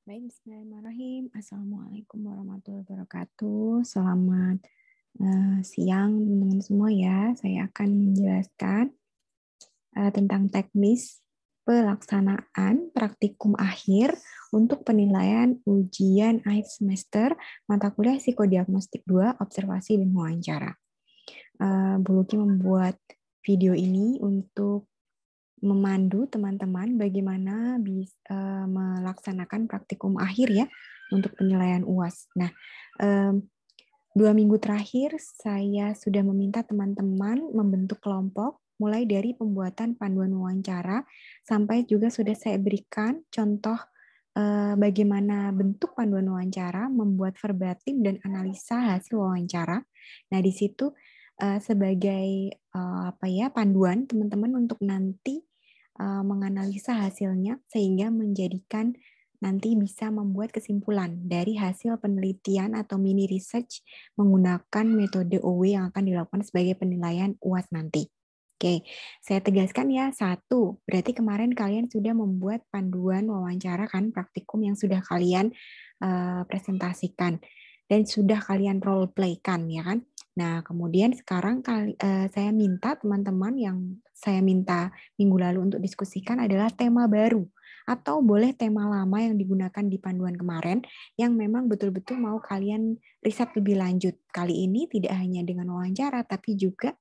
Baik, bismillahirrahmanirrahim. Assalamualaikum warahmatullahi wabarakatuh. Selamat siang teman-teman semua ya. Saya akan menjelaskan tentang teknis pelaksanaan praktikum akhir untuk penilaian ujian akhir semester mata kuliah psikodiagnostik 2, observasi dan wawancara. Bu Luki membuat video ini untuk memandu teman-teman bagaimana bisa melaksanakan praktikum akhir ya untuk penilaian UAS. Nah, 2 minggu terakhir saya sudah meminta teman-teman membentuk kelompok mulai dari pembuatan panduan wawancara sampai juga sudah saya berikan contoh bagaimana bentuk panduan wawancara, membuat verbatim dan analisa hasil wawancara. Nah, di situ sebagai panduan teman-teman untuk nanti menganalisa hasilnya sehingga menjadikan nanti bisa membuat kesimpulan dari hasil penelitian atau mini research menggunakan metode OW yang akan dilakukan sebagai penilaian UAS nanti. Oke, saya tegaskan ya, 1, berarti kemarin kalian sudah membuat panduan wawancara kan, praktikum yang sudah kalian presentasikan dan sudah kalian role play kan ya kan. Nah, kemudian sekarang saya minta teman-teman yang saya minta minggu lalu untuk diskusikan adalah tema baru atau boleh tema lama yang digunakan di panduan kemarin yang memang betul-betul mau kalian riset lebih lanjut. Kali ini tidak hanya dengan wawancara tapi juga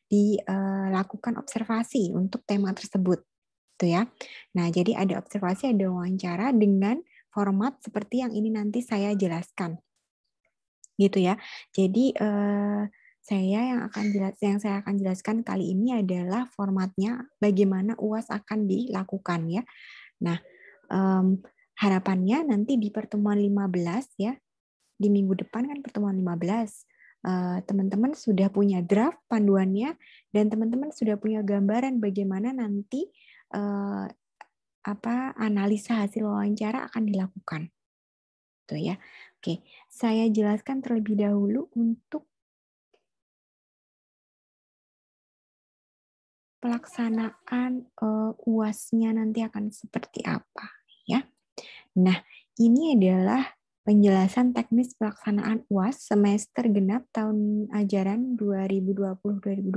dilakukan observasi untuk tema tersebut. Itu ya. Nah, jadi ada observasi, ada wawancara dengan format seperti yang ini nanti saya jelaskan. Gitu ya. Jadi yang saya akan jelaskan kali ini adalah formatnya bagaimana UAS akan dilakukan ya. Nah, harapannya nanti di pertemuan 15 ya, di minggu depan kan pertemuan 15, teman-teman sudah punya draft panduannya dan teman-teman sudah punya gambaran bagaimana nanti analisa hasil wawancara akan dilakukan. Tuh ya. Oke, saya jelaskan terlebih dahulu untuk pelaksanaan UAS-nya nanti akan seperti apa ya. Nah, ini adalah penjelasan teknis pelaksanaan UAS semester genap tahun ajaran 2020-2021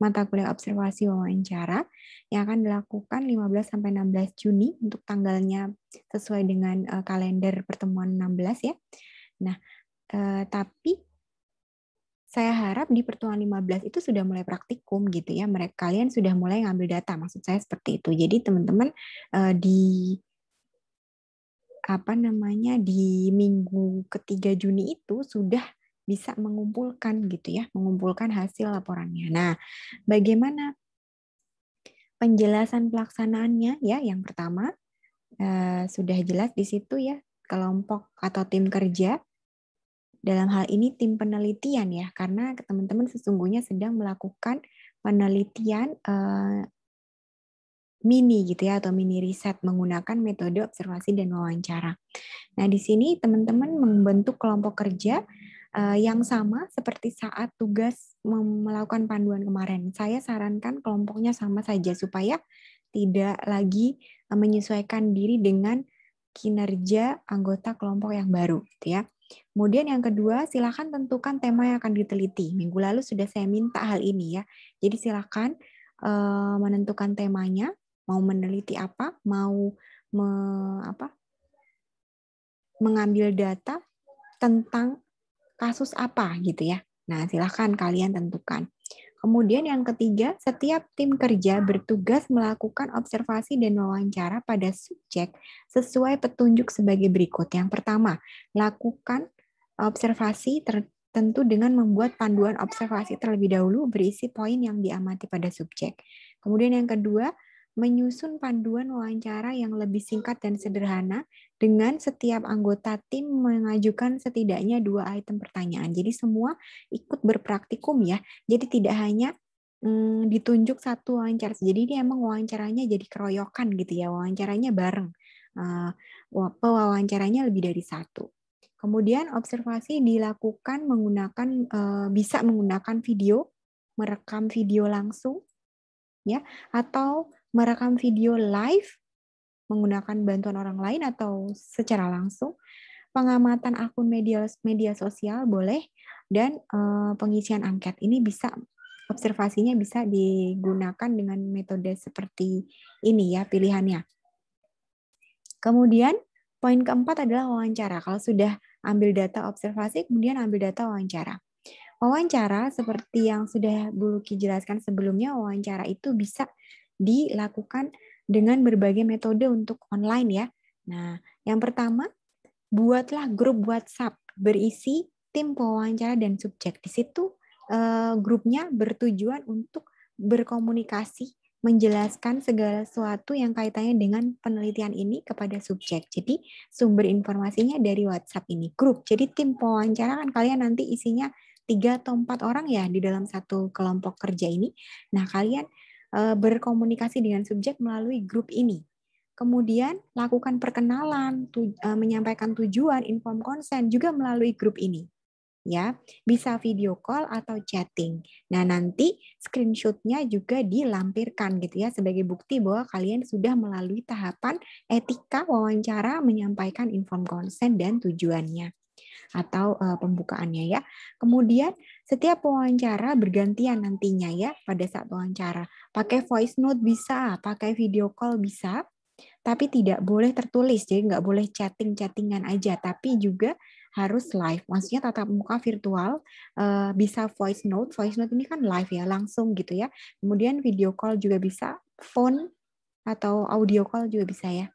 mata kuliah observasi wawancara yang akan dilakukan 15 sampai 16 Juni untuk tanggalnya sesuai dengan kalender pertemuan 16 ya. Nah, tapi saya harap di pertemuan 15 itu sudah mulai praktikum gitu ya. Kalian sudah mulai ngambil data, maksud saya seperti itu. Jadi teman-teman di minggu ketiga Juni itu sudah bisa mengumpulkan gitu ya, mengumpulkan hasil laporannya. Nah, bagaimana penjelasan pelaksanaannya ya? Yang pertama sudah jelas di situ ya, kelompok atau tim kerja. Dalam hal ini tim penelitian ya, karena teman-teman sesungguhnya sedang melakukan penelitian mini gitu ya, atau mini riset menggunakan metode observasi dan wawancara. Nah, di sini teman-teman membentuk kelompok kerja yang sama seperti saat tugas melakukan panduan kemarin. Saya sarankan kelompoknya sama saja supaya tidak lagi menyesuaikan diri dengan kinerja anggota kelompok yang baru gitu ya. Kemudian yang kedua, silakan tentukan tema yang akan diteliti. Minggu lalu sudah saya minta hal ini ya. Jadi silakan menentukan temanya, mau meneliti apa, mau mengambil data tentang kasus apa gitu ya. Nah, silakan kalian tentukan. Kemudian yang ketiga, setiap tim kerja bertugas melakukan observasi dan wawancara pada subjek sesuai petunjuk sebagai berikut. Yang pertama, lakukan observasi tentu dengan membuat panduan observasi terlebih dahulu berisi poin yang diamati pada subjek. Kemudian yang kedua, menyusun panduan wawancara yang lebih singkat dan sederhana dengan setiap anggota tim mengajukan setidaknya 2 item pertanyaan. Jadi semua ikut berpraktikum ya. Jadi tidak hanya ditunjuk satu wawancara. Jadi ini emang wawancaranya jadi keroyokan gitu ya. Wawancaranya bareng. Pewawancaranya lebih dari satu. Kemudian observasi dilakukan bisa menggunakan video, merekam video langsung, ya, atau merekam video live menggunakan bantuan orang lain atau secara langsung. Pengamatan akun media sosial boleh, dan pengisian angket ini bisa, observasinya bisa digunakan dengan metode seperti ini ya pilihannya. Kemudian poin keempat adalah wawancara. Kalau sudah ambil data observasi, kemudian ambil data wawancara. Wawancara seperti yang sudah Bu Luki jelaskan sebelumnya, wawancara itu bisa dilakukan dengan berbagai metode untuk online ya. Nah, yang pertama, buatlah grup WhatsApp berisi tim pewawancara dan subjek. Di situ grupnya bertujuan untuk berkomunikasi, menjelaskan segala sesuatu yang kaitannya dengan penelitian ini kepada subjek. Jadi sumber informasinya dari WhatsApp ini, grup. Jadi tim pewawancara kan kalian nanti isinya 3 atau 4 orang ya di dalam satu kelompok kerja ini. Nah, kalian berkomunikasi dengan subjek melalui grup ini. Kemudian lakukan perkenalan, menyampaikan tujuan, inform consent juga melalui grup ini. Ya, bisa video call atau chatting. Nah, nanti screenshot-nya juga dilampirkan gitu ya sebagai bukti bahwa kalian sudah melalui tahapan etika wawancara, menyampaikan inform consent dan tujuannya atau pembukaannya ya. Kemudian setiap wawancara bergantian nantinya ya pada saat wawancara. Pakai voice note bisa, pakai video call bisa, tapi tidak boleh tertulis, jadi nggak boleh chatting-chattingan aja, tapi juga harus live. Maksudnya tatap muka virtual, bisa voice note. Voice note ini kan live ya, langsung gitu ya. Kemudian video call juga bisa, phone atau audio call juga bisa ya.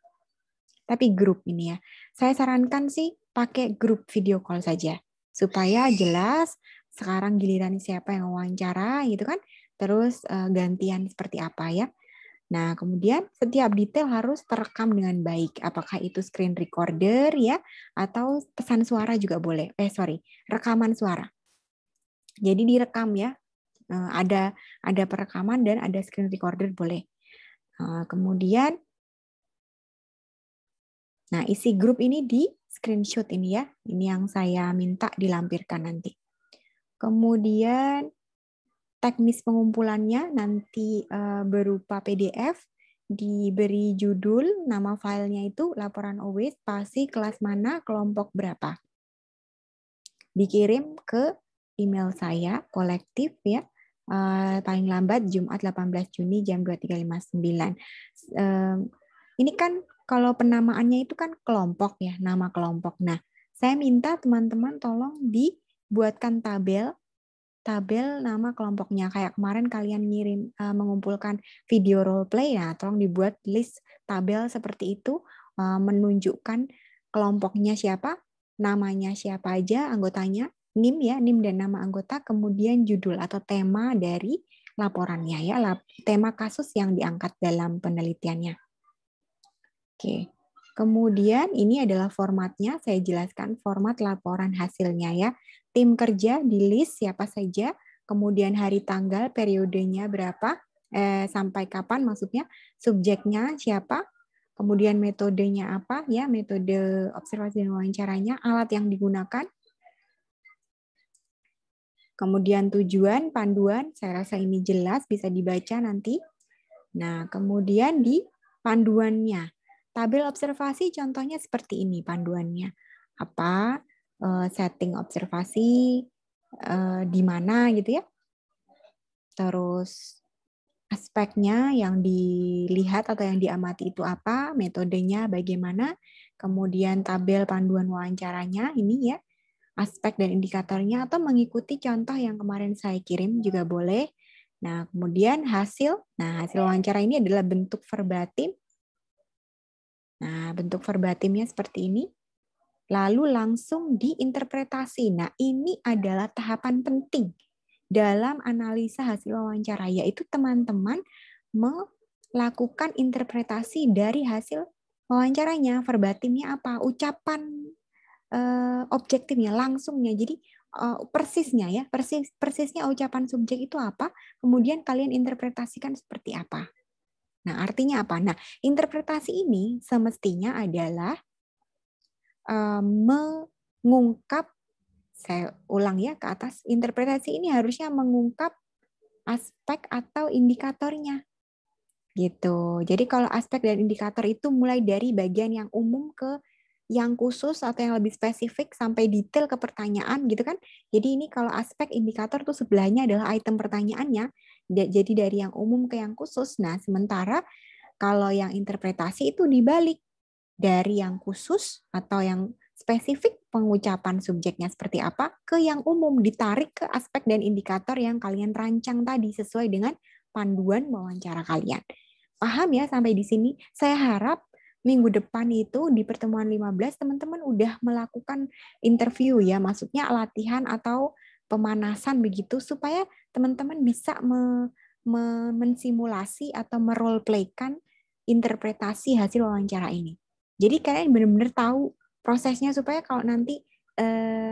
Tapi grup ini ya, saya sarankan sih pakai grup video call saja, supaya jelas sekarang giliran siapa yang wawancara gitu kan, terus gantian seperti apa ya. Nah, kemudian setiap detail harus terekam dengan baik. Apakah itu screen recorder ya, atau pesan suara juga boleh. Rekaman suara. Jadi direkam ya. Ada perekaman dan ada screen recorder boleh. Kemudian, nah isi grup ini di screenshot ini ya. Ini yang saya minta dilampirkan nanti. Kemudian teknis pengumpulannya nanti berupa PDF, diberi judul, nama filenya itu laporan OW, spasi kelas mana, kelompok berapa. Dikirim ke email saya, kolektif ya, paling lambat Jumat 18 Juni jam 23.59. Ini kan kalau penamaannya itu kan kelompok ya, nama kelompok. Nah, saya minta teman-teman tolong dibuatkan tabel nama kelompoknya. Kayak kemarin kalian ngirim mengumpulkan video role play, nah tolong dibuat list tabel seperti itu, menunjukkan kelompoknya siapa, namanya siapa aja, anggotanya, NIM ya, NIM dan nama anggota, kemudian judul atau tema dari laporannya ya, tema kasus yang diangkat dalam penelitiannya. Oke. Kemudian ini adalah formatnya, saya jelaskan format laporan hasilnya ya. Tim kerja di list siapa saja, kemudian hari tanggal, periodenya berapa, sampai kapan maksudnya, subjeknya siapa, kemudian metodenya apa ya, metode observasi dan wawancaranya, alat yang digunakan, kemudian tujuan, panduan, saya rasa ini jelas bisa dibaca nanti. Nah, kemudian di panduannya, tabel observasi contohnya seperti ini panduannya. Apa setting observasi di mana gitu ya. Terus aspeknya yang dilihat atau yang diamati itu apa, metodenya bagaimana, kemudian tabel panduan wawancaranya ini ya, aspek dan indikatornya, atau mengikuti contoh yang kemarin saya kirim juga boleh. Nah, kemudian hasil wawancara ini adalah bentuk verbatim. Nah, bentuk verbatimnya seperti ini. Lalu langsung diinterpretasi. Nah, ini adalah tahapan penting dalam analisa hasil wawancara, yaitu teman-teman melakukan interpretasi dari hasil wawancaranya. Verbatimnya apa? Ucapan objektifnya, langsungnya. Jadi persisnya ya, persisnya ucapan subjek itu apa, kemudian kalian interpretasikan seperti apa. Nah, artinya apa? Nah, interpretasi ini semestinya adalah mengungkap, saya ulang ya ke atas, interpretasi ini harusnya mengungkap aspek atau indikatornya. Gitu. Jadi kalau aspek dan indikator itu mulai dari bagian yang umum ke yang khusus atau yang lebih spesifik sampai detail ke pertanyaan gitu kan. Jadi ini kalau aspek indikator tuh sebelahnya adalah item pertanyaannya. Jadi dari yang umum ke yang khusus. Nah, sementara kalau yang interpretasi itu dibalik dari yang khusus atau yang spesifik pengucapan subjeknya seperti apa ke yang umum, ditarik ke aspek dan indikator yang kalian rancang tadi sesuai dengan panduan wawancara kalian. Paham ya sampai di sini? Saya harap minggu depan itu di pertemuan 15 teman-teman udah melakukan interview ya, maksudnya latihan atau pemanasan begitu supaya teman-teman bisa mensimulasi atau merole playkan interpretasi hasil wawancara ini. Jadi kalian benar-benar tahu prosesnya supaya kalau nanti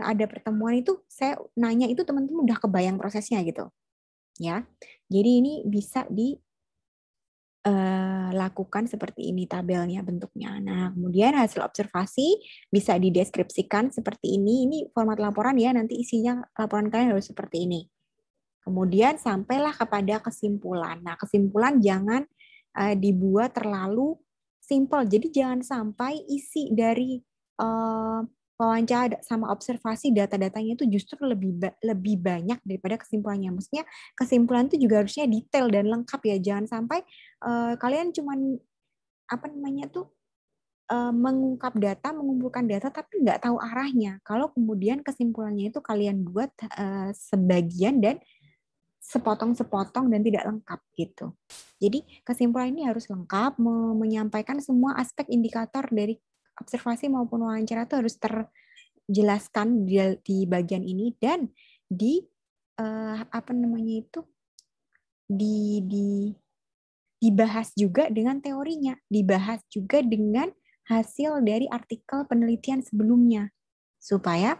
ada pertemuan itu saya nanya itu teman-teman udah kebayang prosesnya gitu. Ya. Jadi ini bisa lakukan seperti ini tabelnya bentuknya. Nah, kemudian hasil observasi bisa dideskripsikan seperti ini. Ini format laporan ya, nanti isinya laporan kalian harus seperti ini. Kemudian sampailah kepada kesimpulan. Nah, kesimpulan jangan dibuat terlalu simple. Jadi jangan sampai isi dari wawancara sama observasi data-datanya itu justru lebih banyak daripada kesimpulannya. Maksudnya kesimpulan itu juga harusnya detail dan lengkap ya. Jangan sampai kalian cuman apa namanya tuh mengungkap data, mengumpulkan data tapi nggak tahu arahnya. Kalau kemudian kesimpulannya itu kalian buat sebagian dan sepotong-sepotong dan tidak lengkap gitu. Jadi kesimpulan ini harus lengkap, menyampaikan semua aspek indikator dari observasi maupun wawancara itu harus terjelaskan di bagian ini dan di apa namanya itu di dibahas juga dengan teorinya, dibahas juga dengan hasil dari artikel penelitian sebelumnya supaya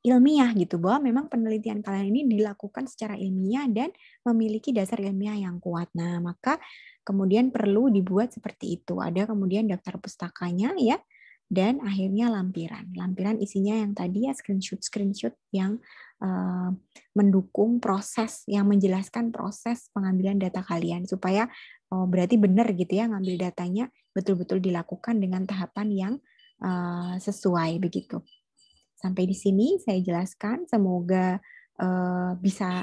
ilmiah gitu, bahwa memang penelitian kalian ini dilakukan secara ilmiah dan memiliki dasar ilmiah yang kuat. Nah, maka kemudian perlu dibuat seperti itu. Ada kemudian daftar pustakanya ya, dan akhirnya lampiran. Lampiran isinya yang tadi ya screenshot yang mendukung proses, yang menjelaskan proses pengambilan data kalian supaya berarti benar gitu ya ngambil datanya betul-betul dilakukan dengan tahapan yang sesuai begitu. Sampai di sini saya jelaskan, semoga bisa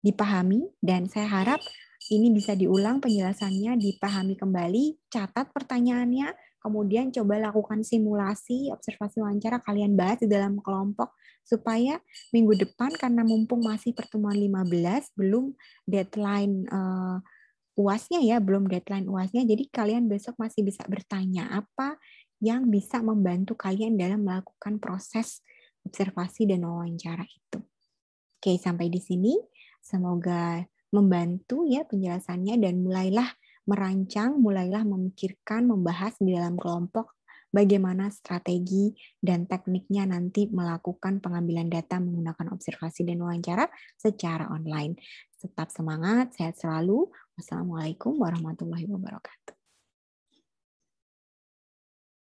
dipahami dan saya harap ini bisa diulang penjelasannya, dipahami kembali, catat pertanyaannya, kemudian coba lakukan simulasi, observasi wawancara, kalian bahas di dalam kelompok supaya minggu depan karena mumpung masih pertemuan 15, belum deadline UAS-nya ya, belum deadline UAS-nya, jadi kalian besok masih bisa bertanya apa yang bisa membantu kalian dalam melakukan proses observasi dan wawancara itu. Oke, sampai di sini. Semoga membantu ya penjelasannya dan mulailah merancang, mulailah memikirkan, membahas di dalam kelompok bagaimana strategi dan tekniknya nanti melakukan pengambilan data menggunakan observasi dan wawancara secara online. Tetap semangat, sehat selalu. Wassalamualaikum warahmatullahi wabarakatuh.